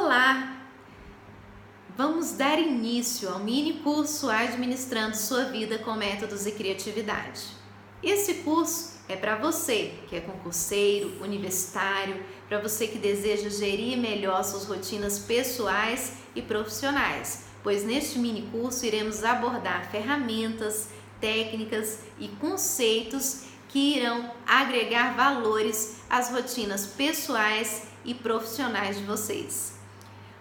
Olá! Vamos dar início ao mini curso Administrando Sua Vida com Métodos e Criatividade. Esse curso é para você que é concurseiro, universitário, para você que deseja gerir melhor suas rotinas pessoais e profissionais, pois neste mini curso iremos abordar ferramentas, técnicas e conceitos que irão agregar valores às rotinas pessoais e profissionais de vocês.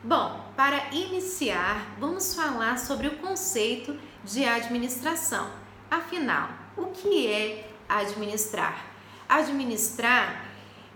Bom, para iniciar, vamos falar sobre o conceito de administração. Afinal, o que é administrar? Administrar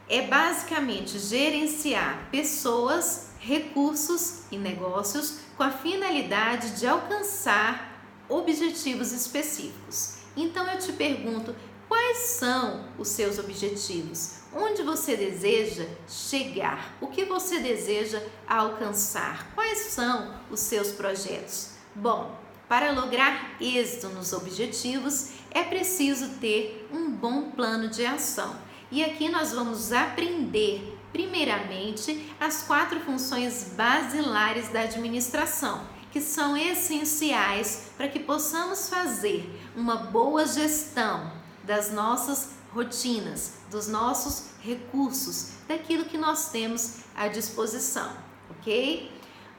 é basicamente gerenciar pessoas, recursos e negócios com a finalidade de alcançar objetivos específicos. Então eu te pergunto, quais são os seus objetivos? Onde você deseja chegar? O que você deseja alcançar? Quais são os seus projetos? Bom, para lograr êxito nos objetivos, é preciso ter um bom plano de ação. E aqui nós vamos aprender, primeiramente, as 4 funções basilares da administração, que são essenciais para que possamos fazer uma boa gestão das nossas rotinas, dos nossos recursos, daquilo que nós temos à disposição, ok?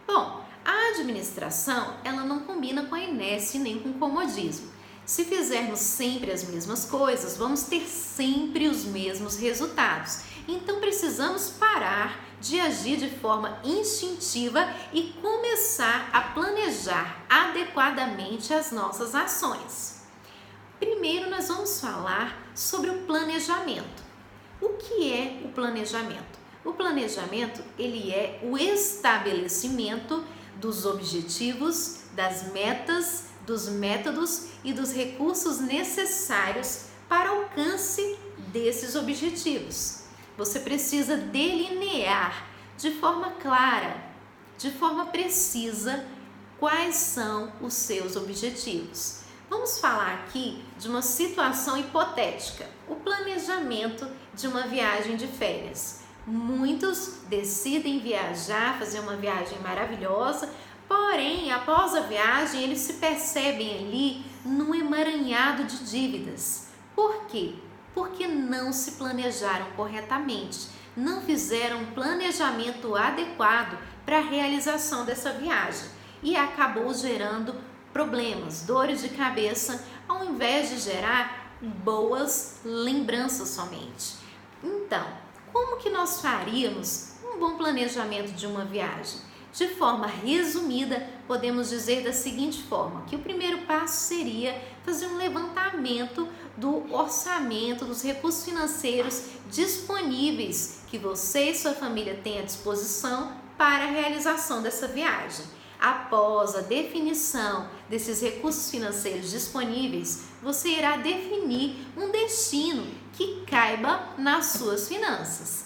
Bom, a administração, ela não combina com a inércia nem com o comodismo. Se fizermos sempre as mesmas coisas, vamos ter sempre os mesmos resultados. Então precisamos parar de agir de forma instintiva e começar a planejar adequadamente as nossas ações. Primeiro nós vamos falar sobre o planejamento. O que é o planejamento? O planejamento, ele é o estabelecimento dos objetivos, das metas, dos métodos e dos recursos necessários para alcance desses objetivos. Você precisa delinear de forma clara, de forma precisa, quais são os seus objetivos. Vamos falar aqui de uma situação hipotética, o planejamento de uma viagem de férias. Muitos decidem viajar, fazer uma viagem maravilhosa, porém, após a viagem, eles se percebem ali num emaranhado de dívidas. Por quê? Porque não se planejaram corretamente, não fizeram um planejamento adequado para a realização dessa viagem e acabou gerando problemas, dores de cabeça, ao invés de gerar boas lembranças somente. Então, como que nós faríamos um bom planejamento de uma viagem? De forma resumida, podemos dizer da seguinte forma, que o primeiro passo seria fazer um levantamento do orçamento, dos recursos financeiros disponíveis que você e sua família têm à disposição para a realização dessa viagem. Após a definição desses recursos financeiros disponíveis, você irá definir um destino que caiba nas suas finanças.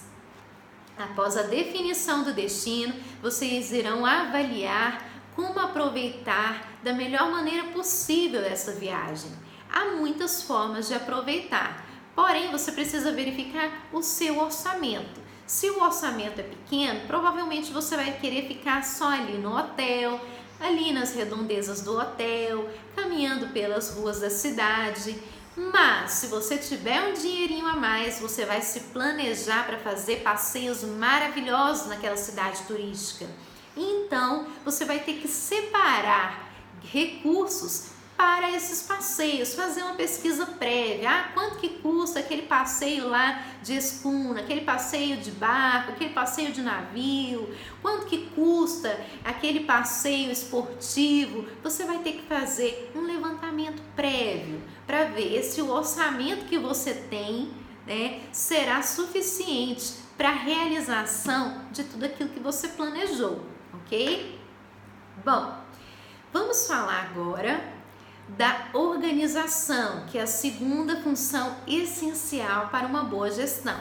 Após a definição do destino, vocês irão avaliar como aproveitar da melhor maneira possível essa viagem. Há muitas formas de aproveitar, porém você precisa verificar o seu orçamento. Se o orçamento é pequeno, provavelmente você vai querer ficar só ali no hotel, ali nas redondezas do hotel, caminhando pelas ruas da cidade. Mas se você tiver um dinheirinho a mais, você vai se planejar para fazer passeios maravilhosos naquela cidade turística. Então, você vai ter que separar recursos para esses passeios, fazer uma pesquisa prévia. Quanto que custa aquele passeio lá de escuna, aquele passeio de barco, aquele passeio de navio, quanto que custa aquele passeio esportivo. Você vai ter que fazer um levantamento prévio para ver se o orçamento que você tem, será suficiente para a realização de tudo aquilo que você planejou, ok? Bom, vamos falar agora da organização, que é a segunda função essencial para uma boa gestão.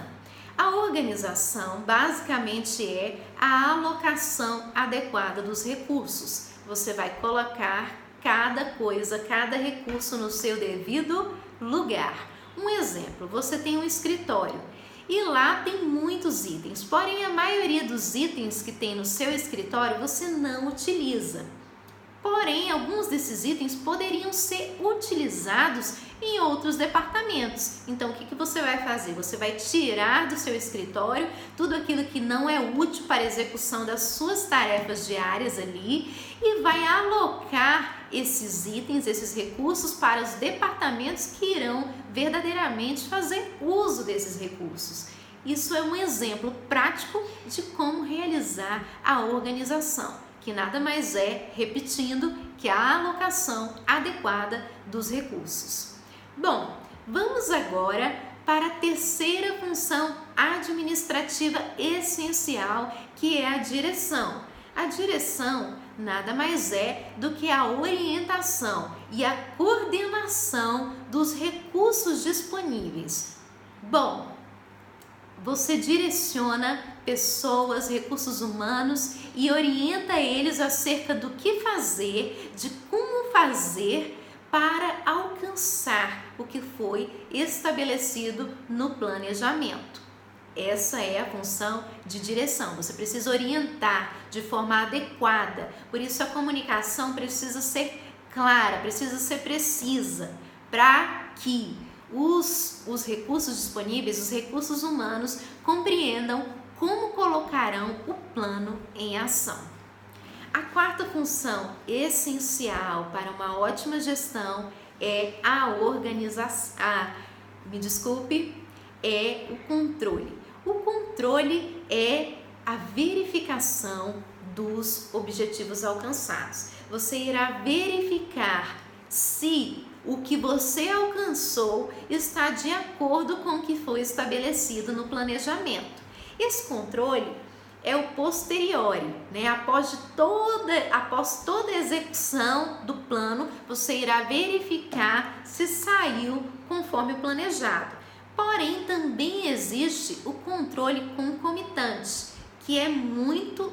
A organização basicamente é a alocação adequada dos recursos. Você vai colocar cada coisa, cada recurso no seu devido lugar. Um exemplo, você tem um escritório E lá tem muitos itens, porém a maioria dos itens que tem no seu escritório você não utiliza. Porém, alguns desses itens poderiam ser utilizados em outros departamentos. Então, o que você vai fazer? Você vai tirar do seu escritório tudo aquilo que não é útil para a execução das suas tarefas diárias ali e vai alocar esses itens, esses recursos para os departamentos que irão verdadeiramente fazer uso desses recursos. Isso é um exemplo prático de como realizar a organização, que nada mais é, repetindo, que a alocação adequada dos recursos. Bom, vamos agora para a terceira função administrativa essencial, que é a direção. A direção nada mais é do que a orientação e a coordenação dos recursos disponíveis. Bom, você direciona pessoas, recursos humanos e orienta eles acerca do que fazer, de como fazer para alcançar o que foi estabelecido no planejamento. Essa é a função de direção. Você precisa orientar de forma adequada. Por isso a comunicação precisa ser clara, precisa ser precisa, para que os recursos disponíveis, os recursos humanos, compreendam como colocarão o plano em ação. A quarta função essencial para uma ótima gestão é a organização. É o controle. O controle é a verificação dos objetivos alcançados. Você irá verificar se o que você alcançou está de acordo com o que foi estabelecido no planejamento. Esse controle é o posteriori, né? Após toda a execução do plano, você irá verificar se saiu conforme o planejado. Porém, também existe o controle concomitante, que é muito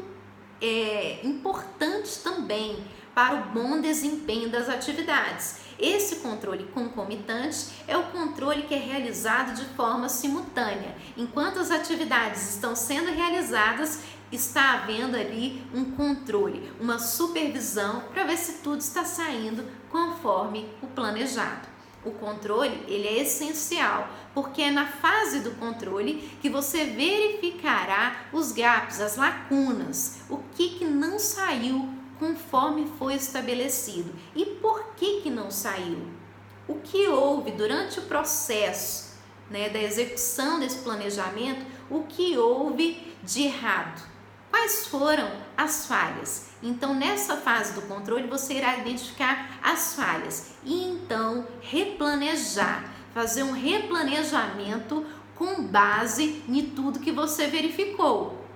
importante também para o bom desempenho das atividades. Esse controle concomitante é o controle que é realizado de forma simultânea. Enquanto as atividades estão sendo realizadas, está havendo ali um controle, uma supervisão para ver se tudo está saindo conforme o planejado. O controle, ele é essencial, porque é na fase do controle que você verificará os gaps, as lacunas, o que não saiu conforme foi estabelecido e por que não saiu. O que houve durante o processo, né, da execução desse planejamento, o que houve de errado. Quais foram as falhas? Então, nessa fase do controle, você irá identificar as falhas e então replanejar, fazer um replanejamento com base em tudo que você verificou,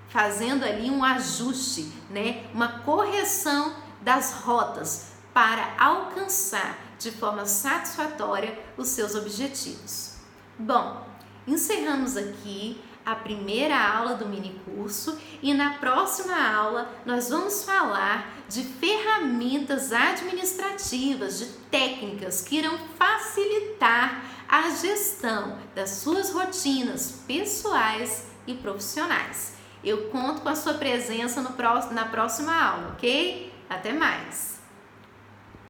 fazendo ali um ajuste, né? Uma correção das rotas para alcançar de forma satisfatória os seus objetivos. Bom, encerramos aqui a primeira aula do mini curso e na próxima aula nós vamos falar de ferramentas administrativas, de técnicas que irão facilitar a gestão das suas rotinas pessoais e profissionais. Eu conto com a sua presença na próxima aula, ok? Até mais!